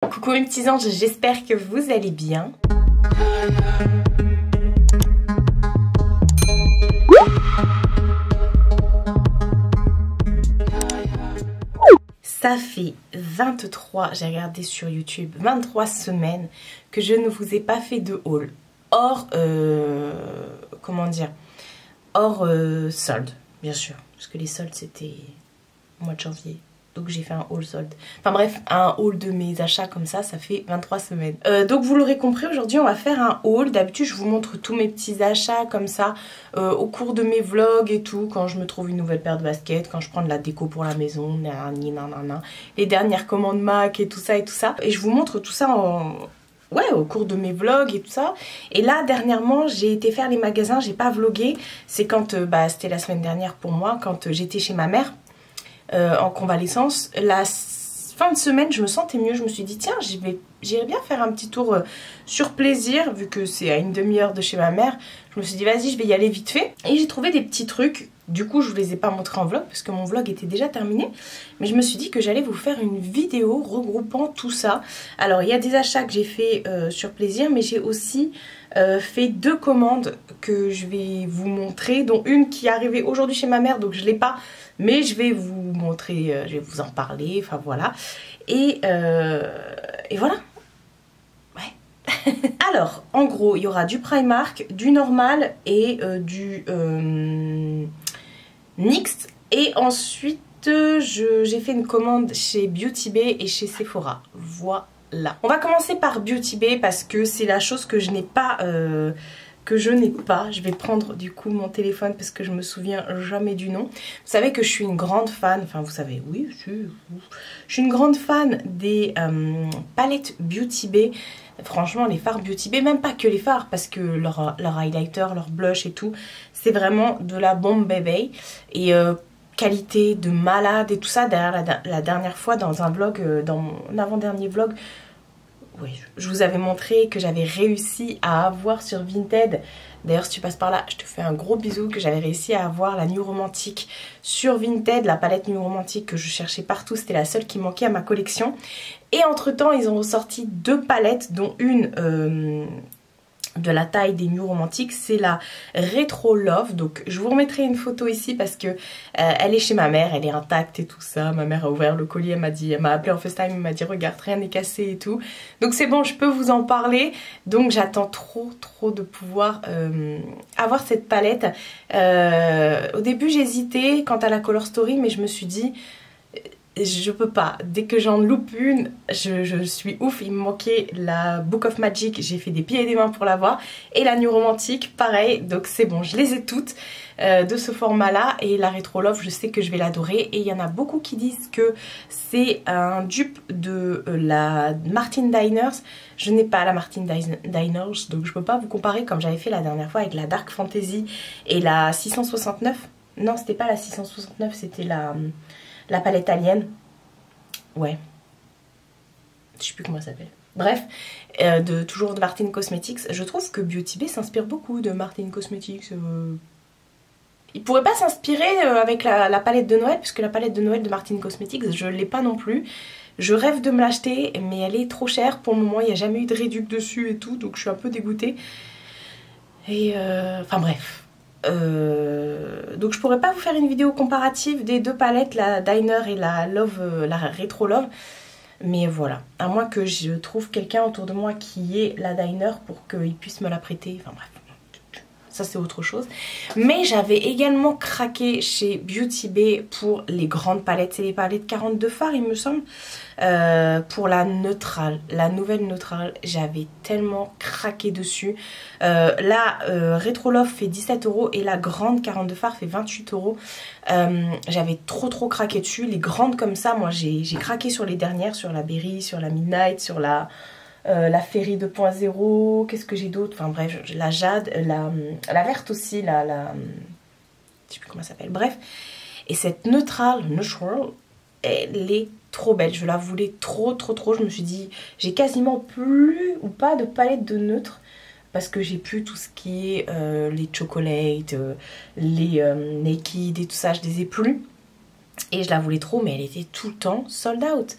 Coucou mes petits anges, j'espère que vous allez bien. Ça fait 23, j'ai regardé sur YouTube, 23 semaines que je ne vous ai pas fait de haul. Hors, comment dire, hors solde, bien sûr. Parce que les soldes c'était au mois de janvier. Donc j'ai fait un haul solde. Enfin bref, un haul de mes achats comme ça fait 23 semaines. Donc vous l'aurez compris, aujourd'hui on va faire un haul. D'habitude je vous montre tous mes petits achats comme ça au cours de mes vlogs et tout. Quand je me trouve une nouvelle paire de baskets, quand je prends de la déco pour la maison, nanana, les dernières commandes Mac et tout ça et tout ça. Et je vous montre tout ça au cours de mes vlogs et tout ça. Et là dernièrement j'ai été faire les magasins, j'ai pas vlogué. C'est quand, c'était la semaine dernière pour moi, quand j'étais chez ma mère. En convalescence, la fin de semaine je me sentais mieux, je me suis dit tiens j'irais bien faire un petit tour sur plaisir vu que c'est à une demi-heure de chez ma mère. Je me suis dit vas-y je vais y aller vite fait et j'ai trouvé des petits trucs. Du coup je vous les ai pas montrés en vlog parce que mon vlog était déjà terminé, mais je me suis dit que j'allais vous faire une vidéo regroupant tout ça. Alors il y a des achats que j'ai fait sur plaisir, mais j'ai aussi fait 2 commandes que je vais vous montrer, dont une qui est arrivée aujourd'hui chez ma mère, donc je l'ai pas, mais je vais vous montrer, je vais vous en parler, enfin voilà. Et voilà. Ouais. Alors, en gros, il y aura du Primark, du normal et du NYX. Et ensuite, j'ai fait une commande chez Beauty Bay et chez Sephora. Voilà. On va commencer par Beauty Bay parce que c'est la chose que je n'ai pas... Je vais prendre du coup mon téléphone parce que je me souviens jamais du nom. Vous savez que je suis une grande fan, enfin vous savez, oui, je suis une grande fan des palettes Beauty Bay. Franchement les fards Beauty Bay, même pas que les fards, parce que leur highlighter, leur blush et tout, c'est vraiment de la bombe bébé. Et qualité de malade et tout ça. D'ailleurs la dernière fois dans un vlog, dans mon avant-dernier vlog, oui, je vous avais montré que j'avais réussi à avoir sur Vinted. D'ailleurs si tu passes par là, je te fais un gros bisou, que j'avais réussi à avoir la Nude Romantique sur Vinted, la palette Nude Romantique que je cherchais partout, c'était la seule qui manquait à ma collection. Et entre temps ils ont ressorti 2 palettes, dont une de la taille des Nude Romantiques, c'est la Retro Love. Donc je vous remettrai une photo ici parce que elle est chez ma mère, elle est intacte et tout ça. Ma mère a ouvert le colis, elle m'a appelé en FaceTime, elle m'a dit regarde, rien n'est cassé et tout. Donc c'est bon, je peux vous en parler. Donc j'attends trop de pouvoir avoir cette palette. Au début j'hésitais quant à la Color Story, mais je me suis dit je peux pas, dès que j'en loupe une, je suis ouf. Il me manquait la Book of Magic, j'ai fait des pieds et des mains pour l'avoir, et la Nude Romantique pareil, donc c'est bon, je les ai toutes de ce format là. Et la Retro Love, je sais que je vais l'adorer, et il y en a beaucoup qui disent que c'est un dupe de la Martin Diners. Je n'ai pas la Martin Diners, donc je peux pas vous comparer comme j'avais fait la dernière fois avec la Dark Fantasy et la 669. Non, c'était pas la 669, c'était la palette Alien. Ouais. Je sais plus comment ça s'appelle. Bref, toujours de Martin Cosmetics. Je trouve que Beauty Bay s'inspire beaucoup de Martin Cosmetics. Il pourrait pas s'inspirer avec la palette de Noël, puisque la palette de Noël de Martin Cosmetics, je l'ai pas non plus. Je rêve de me l'acheter, mais elle est trop chère. Pour le moment, il n'y a jamais eu de réduc dessus et tout, donc je suis un peu dégoûtée. Et enfin bref. Donc je pourrais pas vous faire une vidéo comparative des 2 palettes, la Diner et la Love, la Retro Love, mais voilà, à moins que je trouve quelqu'un autour de moi qui ait la Diner pour qu'il puisse me la prêter, enfin bref, ça c'est autre chose. Mais j'avais également craqué chez Beauty Bay pour les grandes palettes, c'est les palettes 42 fards il me semble, pour la neutrale, la nouvelle neutrale, j'avais tellement craqué dessus. La Retro Love fait 17 € et la grande 42 fards fait 28 €. J'avais trop craqué dessus. Les grandes comme ça, moi j'ai craqué sur les dernières, sur la Berry, sur la Midnight, sur la Fairy 2.0, qu'est-ce que j'ai d'autre, enfin bref, la Jade, la verte aussi, je sais plus comment ça s'appelle, bref. Et cette neutrale, elle est trop belle, je la voulais trop, je me suis dit, j'ai quasiment plus ou pas de palette de neutre, parce que j'ai plus tout ce qui est les chocolates, les naked et tout ça, je les ai plus. Et je la voulais trop, mais elle était tout le temps sold out.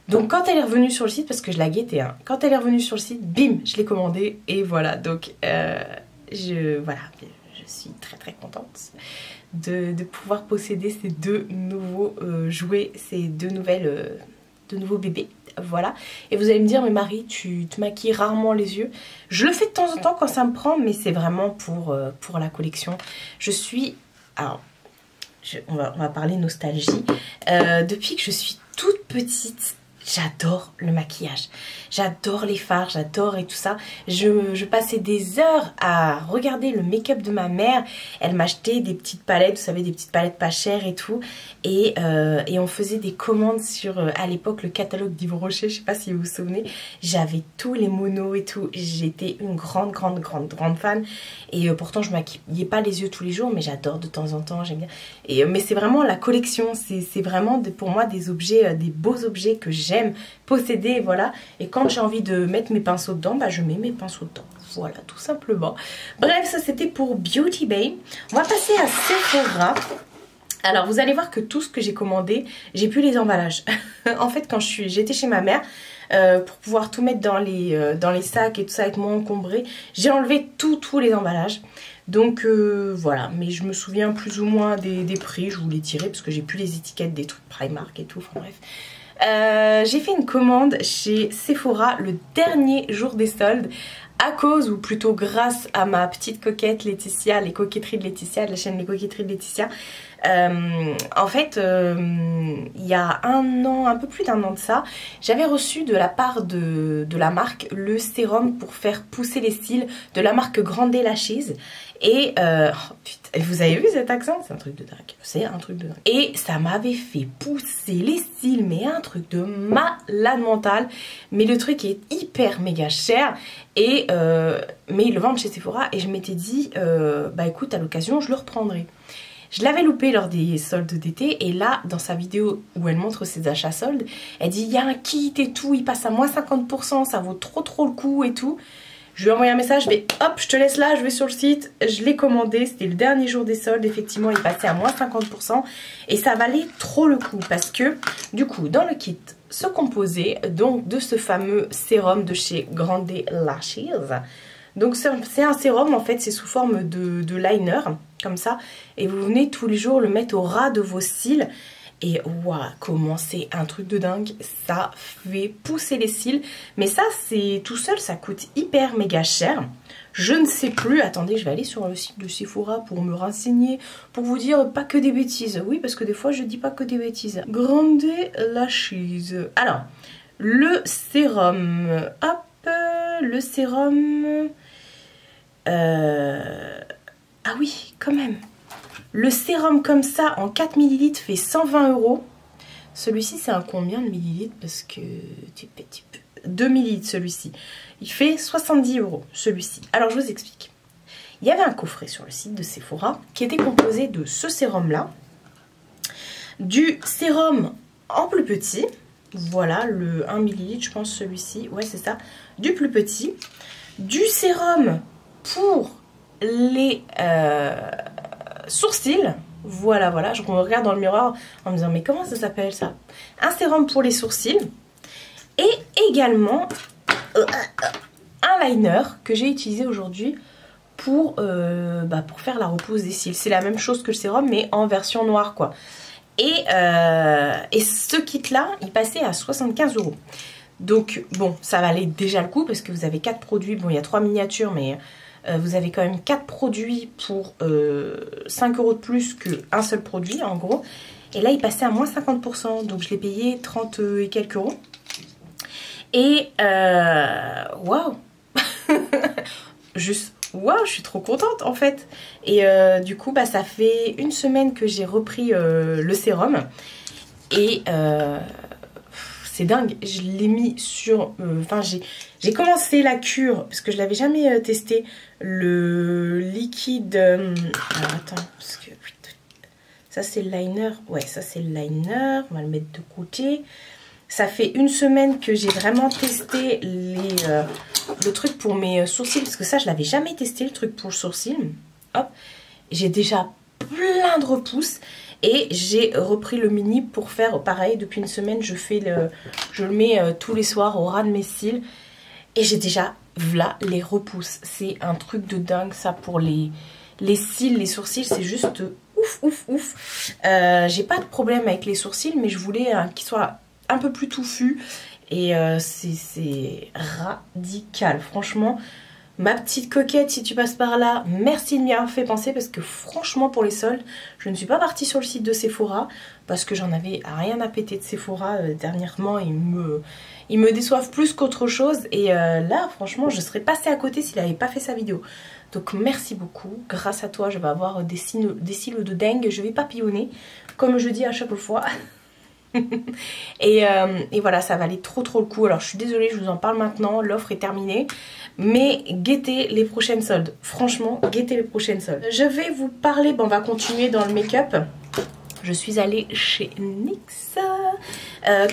Donc quand elle est revenue sur le site, parce que je la guettais, hein, quand elle est revenue sur le site, bim, je l'ai commandée et voilà. Donc voilà, je suis très très contente de pouvoir posséder ces deux nouveaux jouets, ces deux nouveaux bébés. Voilà. Et vous allez me dire, mais Marie, tu te maquilles rarement les yeux. Je le fais de temps en temps quand ça me prend, mais c'est vraiment pour la collection. Je suis... Alors, on va parler nostalgie. Depuis que je suis toute petite, j'adore le maquillage. J'adore les fards, j'adore et tout ça. Je passais des heures à regarder le make-up de ma mère. Elle m'achetait des petites palettes, vous savez, des petites palettes pas chères et tout. Et on faisait des commandes sur, à l'époque, le catalogue d'Yves Rocher. Je sais pas si vous vous souvenez. J'avais tous les monos et tout. J'étais une grande fan. Et pourtant, je maquillais pas les yeux tous les jours, mais j'adore de temps en temps, j'aime bien. Mais c'est vraiment la collection. C'est vraiment pour moi des objets, des beaux objets que j'aime posséder, voilà. Et quand j'ai envie de mettre mes pinceaux dedans, bah je mets mes pinceaux dedans. Voilà, tout simplement. Bref, ça c'était pour Beauty Bay. On va passer à Sephora. Alors, vous allez voir que tout ce que j'ai commandé, j'ai plus les emballages. En fait, quand j'étais chez ma mère, pour pouvoir tout mettre dans les sacs et tout ça, être moins encombré, j'ai enlevé tous les emballages. Donc voilà, mais je me souviens plus ou moins des prix, je vous les tirais parce que j'ai plus les étiquettes des trucs Primark et tout, enfin bref. J'ai fait une commande chez Sephora le dernier jour des soldes à cause, ou plutôt grâce à ma petite coquette Laetitia, les coquetteries de Laetitia, de la chaîne Les Coquetteries de Laetitia. En fait, il y a un peu plus d'un an de ça, j'avais reçu de la part de la marque le sérum pour faire pousser les cils de la marque Grande Lashes. Et oh, putain, vous avez vu cet accent? C'est un truc de dingue. C'est un truc de dingue. Et ça m'avait fait pousser les cils, mais un truc de malade mental. Mais le truc est hyper méga cher. Et mais ils le vendent chez Sephora. Et je m'étais dit, bah écoute, à l'occasion, je le reprendrai. Je l'avais loupé lors des soldes d'été. Et là, dans sa vidéo où elle montre ses achats soldes, elle dit, il y a un kit et tout, il passe à moins 50%, ça vaut trop le coup et tout. Je lui ai envoyé un message, mais hop, je te laisse là, je vais sur le site. Je l'ai commandé, c'était le dernier jour des soldes. Effectivement, il passait à moins 50%. Et ça valait trop le coup parce que, du coup, dans le kit, se composait donc de ce fameux sérum de chez Grande Lashes. Donc c'est un sérum, en fait, c'est sous forme de liner, comme ça. Et vous venez tous les jours le mettre au ras de vos cils. Et waouh, comment c'est un truc de dingue, ça fait pousser les cils. Mais ça, c'est tout seul, ça coûte hyper méga cher. Je ne sais plus, attendez, je vais aller sur le site de Sephora pour me renseigner, pour vous dire pas que des bêtises. Oui, parce que des fois, je dis pas que des bêtises. Grande Lashes. Alors, le sérum, hop, le sérum... Ah oui, quand même. Le sérum comme ça en 4 ml fait 120 €. Celui-ci, c'est un combien de millilitres? Parce que... 2 ml celui-ci. Il fait 70 € celui-ci. Alors, je vous explique. Il y avait un coffret sur le site de Sephora qui était composé de ce sérum-là. Du sérum en plus petit. Voilà, le 1 ml, je pense celui-ci. Ouais, c'est ça. Du plus petit. Du sérum pour les... sourcils, voilà, je me regarde dans le miroir en me disant mais comment ça s'appelle ça? Un sérum pour les sourcils et également un liner que j'ai utilisé aujourd'hui pour faire la repousse des cils. C'est la même chose que le sérum mais en version noire quoi. Et ce kit là il passait à 75 €. Donc bon, ça valait déjà le coup parce que vous avez 4 produits, bon il y a 3 miniatures mais... vous avez quand même 4 produits pour 5 € de plus qu'un seul produit en gros. Et là il passait à moins 50%. Donc je l'ai payé 30 et quelques euros. Et waouh. Juste waouh, je suis trop contente en fait. Et du coup bah, ça fait une semaine que j'ai repris le sérum. Et c'est dingue, je l'ai mis sur... Enfin, j'ai commencé la cure, parce que je l'avais jamais testé, le liquide... alors, attends, parce que... Ça, c'est le liner. Ouais, ça, c'est le liner. On va le mettre de côté. Ça fait une semaine que j'ai vraiment testé le truc pour mes sourcils, parce que ça, je l'avais jamais testé, le truc pour le sourcil. Hop, j'ai déjà plein de repousses. Et j'ai repris le mini pour faire pareil. Depuis une semaine, je le mets tous les soirs au ras de mes cils. Et j'ai déjà, voilà, les repousses. C'est un truc de dingue ça pour les cils, les sourcils. C'est juste ouf, ouf, ouf. J'ai pas de problème avec les sourcils, mais je voulais qu'ils soient un peu plus touffus. Et c'est radical. Franchement, ma petite coquette, si tu passes par là, merci de m'y avoir fait penser. Parce que franchement, pour les soldes, je ne suis pas partie sur le site de Sephora. Parce que j'en avais rien à péter de Sephora dernièrement. Ils me déçoivent plus qu'autre chose. Et là, franchement, je serais passée à côté s'il n'avait pas fait sa vidéo. Donc merci beaucoup. Grâce à toi, je vais avoir des cils de dingue. Je vais papillonner, comme je dis à chaque fois. et voilà, ça valait trop le coup. Alors je suis désolée, je vous en parle maintenant. L'offre est terminée. Mais guettez les prochaines soldes. Franchement, guettez les prochaines soldes. Je vais vous parler, bon, on va continuer dans le make-up. Je suis allée chez NYX,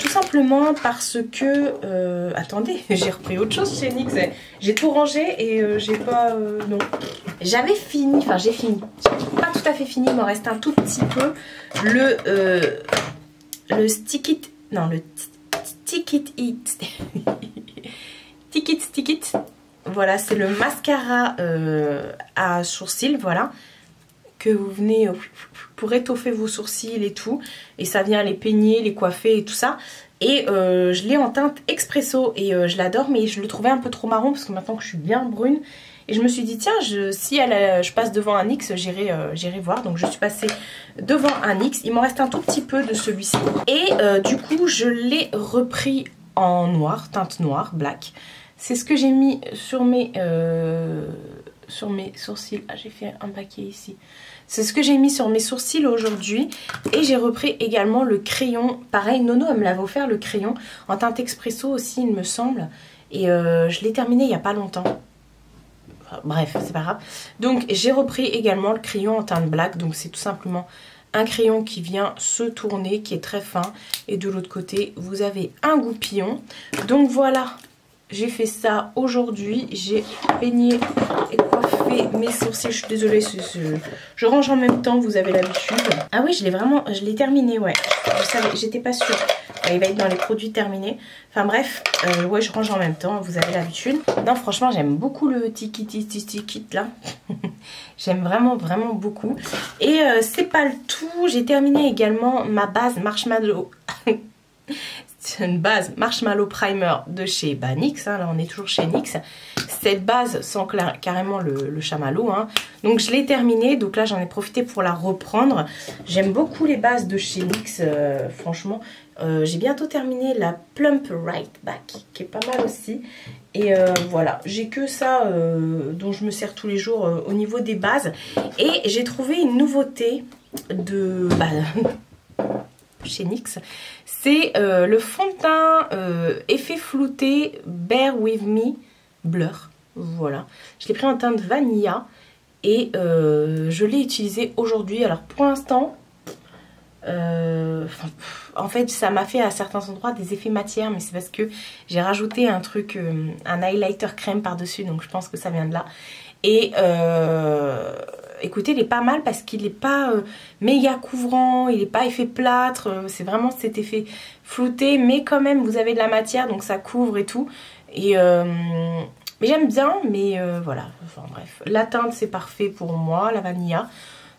tout simplement parce que... attendez, j'ai repris autre chose chez NYX. J'ai tout rangé et j'ai pas... non. J'avais fini, enfin j'ai fini. Pas tout à fait fini, il m'en reste un tout petit peu. Le Stick It... Non, le Stick It It. Stick It. Voilà, c'est le mascara à sourcils, voilà. Que vous venez pour étoffer vos sourcils et tout. Et ça vient les peigner, les coiffer et tout ça. Et je l'ai en teinte expresso et je l'adore. Mais je le trouvais un peu trop marron parce que maintenant que je suis bien brune. Et je me suis dit tiens, si je passe devant un NYX, j'irai voir. Donc je suis passée devant un NYX. Il m'en reste un tout petit peu de celui-ci. Et du coup je l'ai repris en noir, teinte noire, black. C'est ce que j'ai mis sur mes sourcils. Ah, j'ai fait un paquet ici. C'est ce que j'ai mis sur mes sourcils aujourd'hui. Et j'ai repris également le crayon. Pareil, Nono, elle me l'avait offert le crayon. En teinte expresso aussi, il me semble. Et je l'ai terminé il n'y a pas longtemps. Enfin, bref, c'est pas grave. Donc j'ai repris également le crayon en teinte black. Donc c'est tout simplement un crayon qui vient se tourner, qui est très fin. Et de l'autre côté, vous avez un goupillon. Donc voilà. J'ai fait ça aujourd'hui, j'ai peigné et coiffé mes sourcils, je suis désolée, je range en même temps, vous avez l'habitude. Ah oui, je l'ai terminé, ouais, je savais, j'étais pas sûre. Il va être dans les produits terminés. Enfin bref, ouais, je range en même temps, vous avez l'habitude. Non, franchement, j'aime beaucoup le Tikit là. J'aime vraiment beaucoup. Et c'est pas le tout, j'ai terminé également ma base Marshmallow. C'est une base Marshmallow Primer de chez NYX, hein, là on est toujours chez NYX. Cette base sent carrément le chamallow, hein. Donc je l'ai terminée, donc là j'en ai profité pour la reprendre. J'aime beaucoup les bases de chez NYX, franchement. J'ai bientôt terminé la Plump Right Back, qui est pas mal aussi. Et voilà, j'ai que ça dont je me sers tous les jours au niveau des bases. Et j'ai trouvé une nouveauté de... chez NYX, c'est le fond de teint effet flouté Bear With Me Blur, voilà, je l'ai pris en teinte vanilla et je l'ai utilisé aujourd'hui. Alors pour l'instant en fait ça m'a fait à certains endroits des effets matière, mais c'est parce que j'ai rajouté un truc, un highlighter crème par dessus, donc je pense que ça vient de là. Et écoutez, il est pas mal parce qu'il n'est pas méga couvrant, il n'est pas effet plâtre, c'est vraiment cet effet flouté, mais quand même vous avez de la matière, donc ça couvre et tout. Et mais j'aime bien, mais voilà, enfin bref. La teinte c'est parfait pour moi, la vanilla.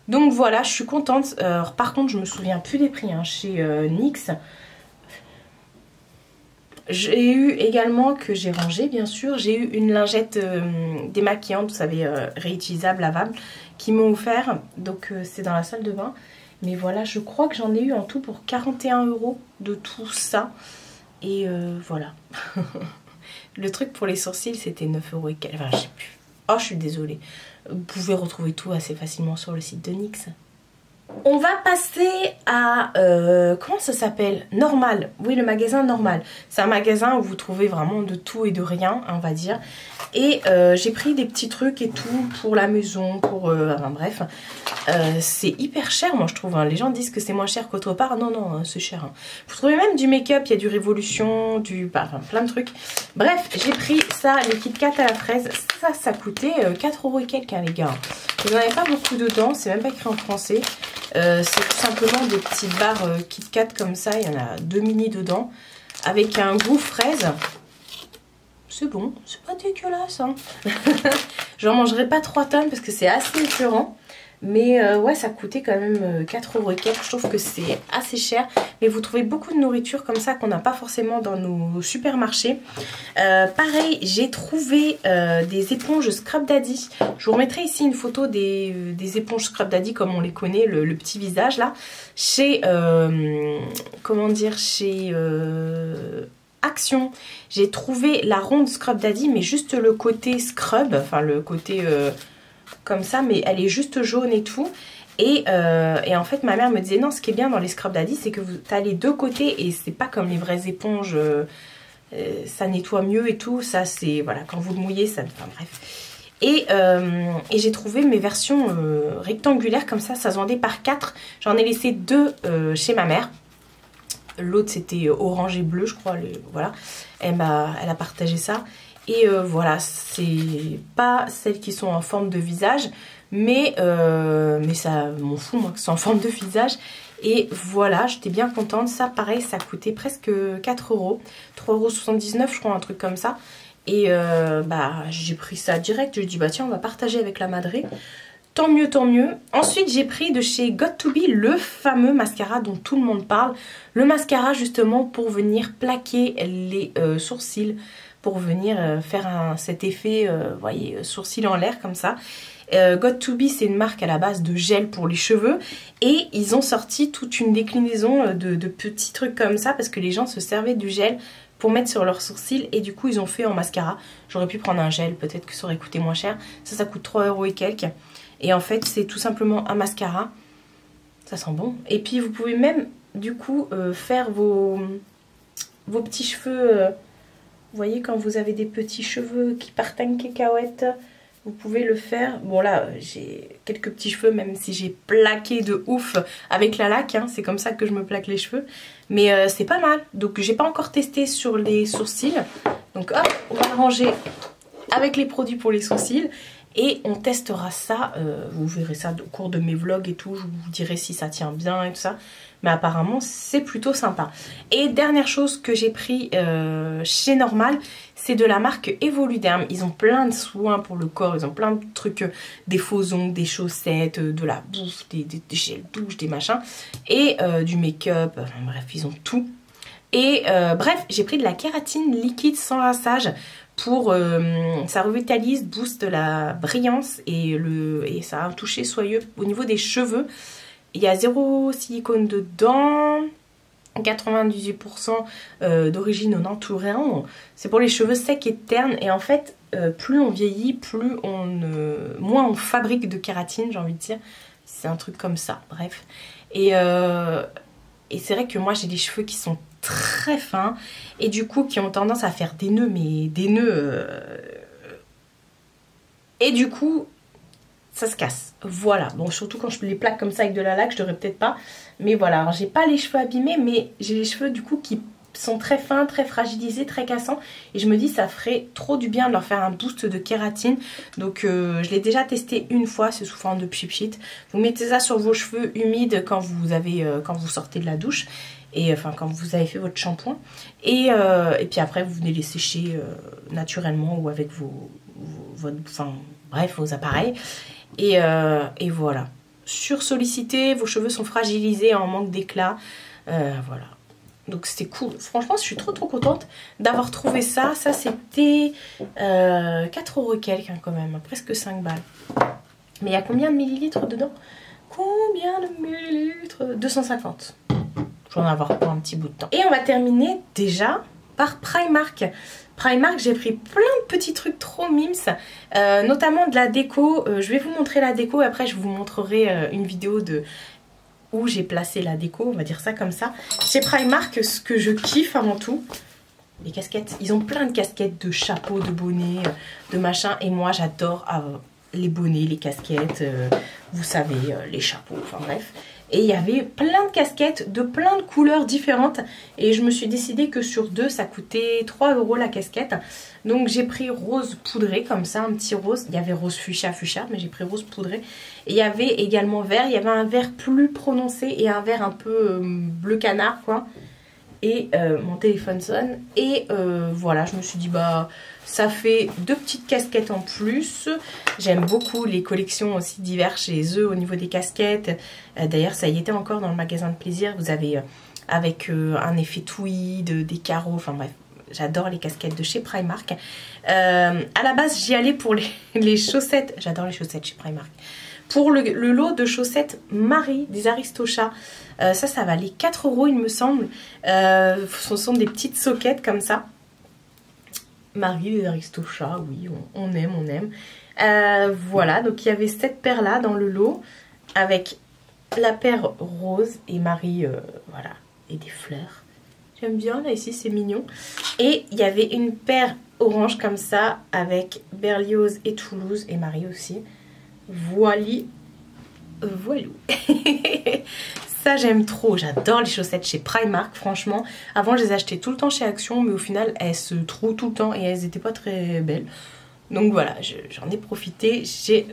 Donc voilà, je suis contente. Par contre, je me souviens plus des prix hein, chez NYX. J'ai eu également, que j'ai rangé bien sûr, j'ai eu une lingette démaquillante, vous savez, réutilisable, lavable, qui m'ont offert. Donc c'est dans la salle de bain. Mais voilà, je crois que j'en ai eu en tout pour 41 € de tout ça. Et voilà. Le truc pour les sourcils, c'était 9 € et quelques. Enfin, je sais plus. Oh, je suis désolée. Vous pouvez retrouver tout assez facilement sur le site de NYX. On va passer à... comment ça s'appelle? Normal. Oui, le magasin Normal. C'est un magasin où vous trouvez vraiment de tout et de rien, on va dire. Et j'ai pris des petits trucs et tout pour la maison, pour... enfin bref. C'est hyper cher, moi je trouve. Hein. Les gens disent que c'est moins cher qu'autre part. Non, non, c'est cher. Hein. Vous trouvez même du make-up, il y a du Révolution, du... enfin, plein de trucs. Bref, j'ai pris ça, les Kit Kat à la fraise. Ça coûtait 4 € et quelques, hein, les gars. Vous n'en avez pas beaucoup dedans, c'est même pas écrit en français. C'est tout simplement des petites barres Kit Kat comme ça, il y en a 2 mini dedans. Avec un goût fraise. C'est bon, c'est pas dégueulasse. Hein. J'en mangerai pas 3 tonnes parce que c'est assez écœurant. Mais ouais, ça coûtait quand même 4 € et quelques. Je trouve que c'est assez cher. Mais vous trouvez beaucoup de nourriture comme ça qu'on n'a pas forcément dans nos supermarchés. Pareil, j'ai trouvé des éponges Scrub Daddy. Je vous remettrai ici une photo des éponges Scrub Daddy comme on les connaît, le petit visage là. Chez, comment dire, chez Action. J'ai trouvé la ronde Scrub Daddy, mais juste le côté scrub, enfin le côté... comme ça, mais elle est juste jaune et tout. Et en fait, ma mère me disait non, ce qui est bien dans les Scrub Daddy, c'est que tu as les deux côtés et c'est pas comme les vraies éponges, ça nettoie mieux et tout. Ça, c'est voilà, quand vous le mouillez, ça. Enfin bref. Et j'ai trouvé mes versions rectangulaires comme ça se vendait par 4. J'en ai laissé 2 chez ma mère. L'autre c'était orange et bleu, je crois. Voilà, elle a partagé ça. Et voilà, c'est pas celles qui sont en forme de visage, mais ça m'en fout moi que c'est en forme de visage. Et voilà, j'étais bien contente. Ça pareil, ça coûtait presque 4 €, 3,79 € je crois, un truc comme ça. Et bah j'ai pris ça direct, je lui ai dit bah tiens on va partager avec la Madré. Tant mieux, tant mieux. Ensuite, j'ai pris de chez got2b le fameux mascara dont tout le monde parle. Le mascara justement pour venir plaquer les sourcils, pour venir faire cet effet, vous voyez, sourcil en l'air comme ça. got2b, c'est une marque à la base de gel pour les cheveux. Et ils ont sorti toute une déclinaison de petits trucs comme ça parce que les gens se servaient du gel pour mettre sur leurs sourcils et du coup ils ont fait en mascara. J'aurais pu prendre un gel, peut-être que ça aurait coûté moins cher. Ça coûte 3 € et quelques. Et en fait c'est tout simplement un mascara. Ça sent bon. Et puis vous pouvez même du coup faire vos petits cheveux. Vous voyez quand vous avez des petits cheveux qui partent en cacahuète, vous pouvez le faire. Bon là j'ai quelques petits cheveux même si j'ai plaqué de ouf avec la laque. Hein, c'est comme ça que je me plaque les cheveux. Mais c'est pas mal. Donc j'ai pas encore testé sur les sourcils. Donc hop, on va ranger avec les produits pour les sourcils. Et on testera ça, vous verrez ça au cours de mes vlogs et tout, je vous dirai si ça tient bien et tout ça. Mais apparemment c'est plutôt sympa. Et dernière chose que j'ai pris chez Normal, c'est de la marque Evoluderm. Ils ont plein de soins pour le corps, ils ont plein de trucs, des faux ongles, des chaussettes, de la bouffe, des gels douche, des machins. Et du make-up, enfin, bref ils ont tout. Et bref, j'ai pris de la kératine liquide sans rinçage. Pour ça revitalise, booste la brillance et ça a un toucher soyeux au niveau des cheveux. Il y a 0 silicone dedans, 98% d'origine naturelle. C'est pour les cheveux secs et ternes et en fait plus on vieillit, moins on fabrique de kératine, j'ai envie de dire. C'est un truc comme ça, bref. Et c'est vrai que moi j'ai des cheveux qui sont très fins et du coup qui ont tendance à faire des nœuds, mais des nœuds et du coup ça se casse, voilà. Bon, surtout quand je les plaque comme ça avec de la laque, je devrais peut-être pas, mais voilà. Alors j'ai pas les cheveux abîmés, mais j'ai les cheveux du coup qui sont très fins, très fragilisés, très cassants et je me dis ça ferait trop du bien de leur faire un boost de kératine. Donc je l'ai déjà testé une fois, c'est sous forme de pchit. Vous mettez ça sur vos cheveux humides quand vous sortez de la douche. Et enfin quand vous avez fait votre shampoing et puis après vous venez les sécher naturellement ou avec vos appareils et voilà. Sursollicité, vos cheveux sont fragilisés en manque d'éclat, voilà. Donc c'était cool, franchement je suis trop contente d'avoir trouvé ça. Ça c'était 4 € quelques hein, quand même, presque 5 balles. Mais il y a combien de millilitres dedans? Combien de millilitres? 250. Je vais en avoir pour un petit bout de temps. Et on va terminer déjà par Primark. Primark, j'ai pris plein de petits trucs trop mimes, notamment de la déco. Je vais vous montrer la déco et après je vous montrerai une vidéo de où j'ai placé la déco, on va dire ça comme ça. Chez Primark, ce que je kiffe avant tout, les casquettes. Ils ont plein de casquettes, de chapeaux, de bonnets, de machins. Et moi j'adore les bonnets, les casquettes, vous savez, les chapeaux, enfin bref. Et il y avait plein de casquettes de plein de couleurs différentes. Et je me suis décidé que sur deux, ça coûtait 3 € la casquette. Donc j'ai pris rose poudré comme ça, un petit rose. Il y avait rose fuchsia, mais j'ai pris rose poudré. Et il y avait également vert. Il y avait un vert plus prononcé et un vert un peu bleu canard quoi. Et mon téléphone sonne. Et voilà, je me suis dit bah ça fait 2 petites casquettes en plus. J'aime beaucoup les collections aussi diverses chez eux au niveau des casquettes. D'ailleurs ça y était encore dans le magasin de plaisir. Vous avez avec un effet tweed, des carreaux, enfin bref. J'adore les casquettes de chez Primark. À la base j'y allais pour les chaussettes. J'adore les chaussettes chez Primark. Pour le lot de chaussettes Marie des Aristochats. Ça valait 4 € il me semble. Ce sont des petites soquettes comme ça. Marie des Aristochats, oui, on aime. Voilà, donc il y avait cette paire là dans le lot. Avec la paire rose et Marie, voilà, et des fleurs. J'aime bien, là ici c'est mignon. Et il y avait une paire orange comme ça avec Berlioz et Toulouse et Marie aussi. Voilou. Ça j'aime trop, j'adore les chaussettes chez Primark franchement. Avant je les achetais tout le temps chez Action mais au final elles se trouvent tout le temps et elles n'étaient pas très belles. Donc voilà, j'en ai profité, j'ai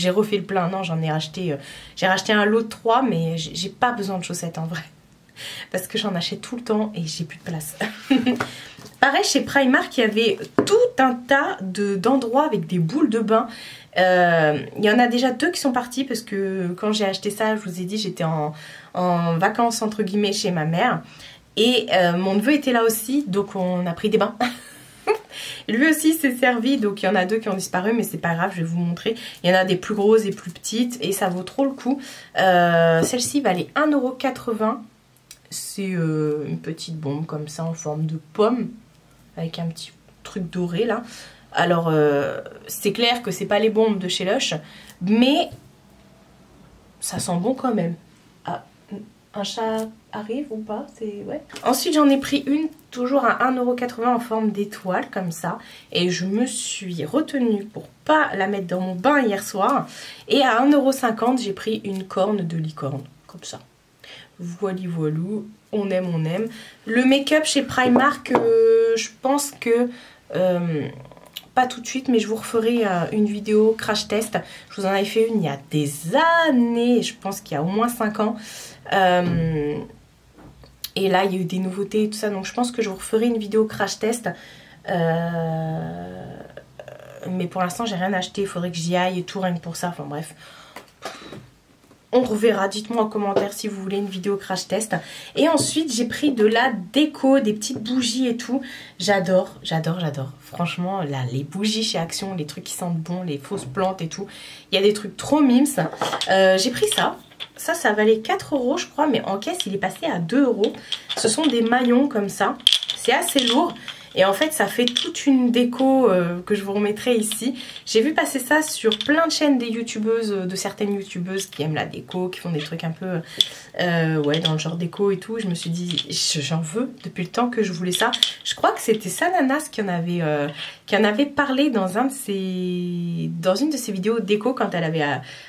refait le plein, non j'en ai racheté, j'ai racheté un lot de 3 mais j'ai pas besoin de chaussettes en vrai. Parce que j'en achète tout le temps et j'ai plus de place. Pareil chez Primark il y avait tout un tas d'endroits avec des boules de bain. Il y en a déjà 2 qui sont partis parce que quand j'ai acheté ça, je vous ai dit, j'étais en vacances entre guillemets chez ma mère. Et mon neveu était là aussi, donc on a pris des bains. Lui aussi s'est servi, donc il y en a 2 qui ont disparu, mais c'est pas grave, je vais vous montrer. Il y en a des plus grosses et plus petites et ça vaut trop le coup. Celle-ci valait 1,80 €. C'est une petite bombe comme ça en forme de pomme avec un petit truc doré là. Alors c'est clair que c'est pas les bombes de chez Lush, mais ça sent bon quand même. Ah, un chat arrive ou pas? Ouais. Ensuite j'en ai pris une toujours à 1,80 € en forme d'étoile comme ça. Et je me suis retenue pour pas la mettre dans mon bain hier soir. Et à 1,50 € j'ai pris une corne de licorne comme ça. Voilou, on aime. Le make-up chez Primark, je pense que... pas tout de suite mais je vous referai une vidéo crash test. Je vous en avais fait une il y a des années, je pense qu'il y a au moins 5 ans. Et là il y a eu des nouveautés et tout ça, donc je pense que je vous referai une vidéo crash test. Mais pour l'instant j'ai rien acheté, il faudrait que j'y aille et tout rien que pour ça, enfin bref. On reverra, dites-moi en commentaire si vous voulez une vidéo crash test. Et ensuite j'ai pris de la déco, des petites bougies et tout. J'adore. Franchement là les bougies chez Action, les trucs qui sentent bon, les fausses plantes et tout. Il y a des trucs trop mimes. J'ai pris ça. Ça valait 4 € je crois, mais en caisse il est passé à 2 €. Ce sont des maillons comme ça. C'est assez lourd. Et en fait ça fait toute une déco que je vous remettrai ici. J'ai vu passer ça sur plein de chaînes des youtubeuses, de certaines youtubeuses qui aiment la déco, qui font des trucs un peu ouais, dans le genre déco et tout. Je me suis dit j'en veux depuis le temps que je voulais ça. Je crois que c'était Sananas qui en avait parlé dans une de ses vidéos déco quand elle avait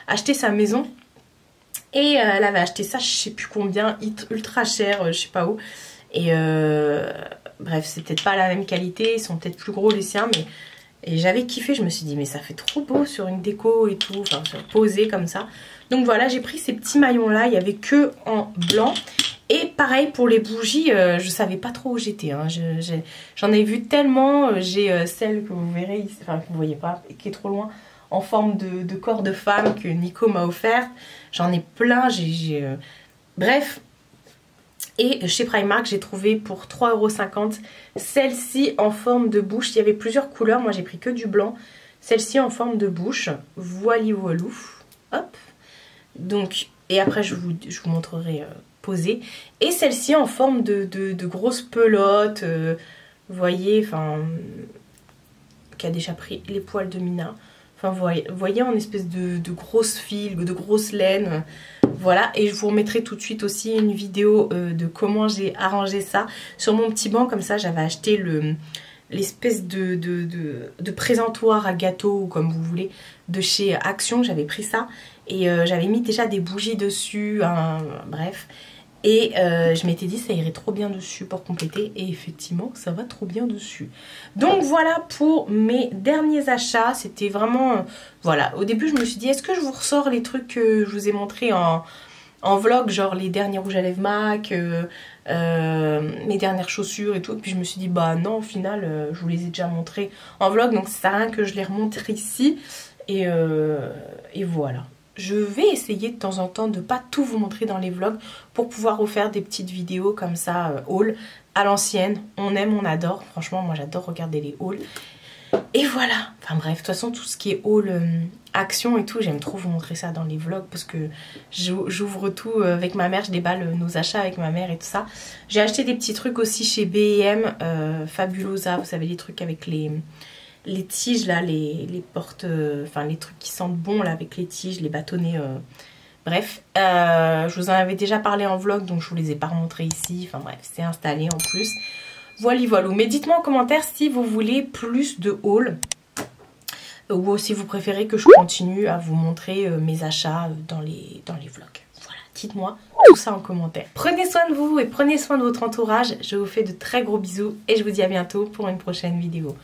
acheté sa maison. Et elle avait acheté ça, je sais plus combien, ultra cher, je sais pas où. Et bref, c'est peut-être pas la même qualité, ils sont peut-être plus gros les siens, mais et j'avais kiffé, je me suis dit mais ça fait trop beau sur une déco et tout, enfin posé comme ça. Donc voilà, j'ai pris ces petits maillons là, il y avait que en blanc. Et pareil pour les bougies, je savais pas trop où j'étais, hein. J'en ai vu tellement, j'ai celle que vous verrez ici, enfin que vous voyez pas, qui est trop loin, en forme de corps de femme que Nico m'a offert. J'en ai plein, bref. Et chez Primark, j'ai trouvé pour 3,50 € celle-ci en forme de bouche. Il y avait plusieurs couleurs, moi j'ai pris que du blanc. Celle-ci en forme de bouche. Voilou. Hop. Donc, et après je vous montrerai posée. Et celle-ci en forme de grosse pelote. Vous voyez, enfin, qui a déjà pris les poils de Mina. Enfin, vous voyez en espèce de grosses fils, de grosses laines. Voilà, et je vous remettrai tout de suite aussi une vidéo de comment j'ai arrangé ça sur mon petit banc. Comme ça, j'avais acheté l'espèce de présentoir à gâteau, ou comme vous voulez, de chez Action. J'avais pris ça Et j'avais mis déjà des bougies dessus, hein, bref. Et je m'étais dit ça irait trop bien dessus pour compléter. Et effectivement ça va trop bien dessus. Donc voilà pour mes derniers achats. C'était vraiment... voilà, au début je me suis dit est-ce que je vous ressors les trucs que je vous ai montrés en vlog, genre les derniers rouges à lèvres MAC, mes dernières chaussures et tout. Et puis je me suis dit bah non, au final je vous les ai déjà montrés en vlog, donc ça sert à rien que je les remonte ici. Et voilà. Je vais essayer de temps en temps de pas tout vous montrer dans les vlogs pour pouvoir vous faire des petites vidéos comme ça, haul à l'ancienne. On aime, on adore. Franchement, moi j'adore regarder les hauls. Et voilà. Enfin bref, de toute façon, tout ce qui est haul, action et tout, j'aime trop vous montrer ça dans les vlogs parce que j'ouvre tout avec ma mère, je déballe nos achats avec ma mère et tout ça. J'ai acheté des petits trucs aussi chez B&M, Fabulosa, vous savez les trucs avec les tiges là, les portes, enfin les trucs qui sentent bon là avec les tiges, les bâtonnets, bref. Je vous en avais déjà parlé en vlog donc je vous les ai pas remontrés ici, enfin bref, c'est installé en plus. Voilà. Mais dites-moi en commentaire si vous voulez plus de haul ou si vous préférez que je continue à vous montrer mes achats dans les vlogs. Voilà, dites-moi tout ça en commentaire. Prenez soin de vous et prenez soin de votre entourage. Je vous fais de très gros bisous et je vous dis à bientôt pour une prochaine vidéo.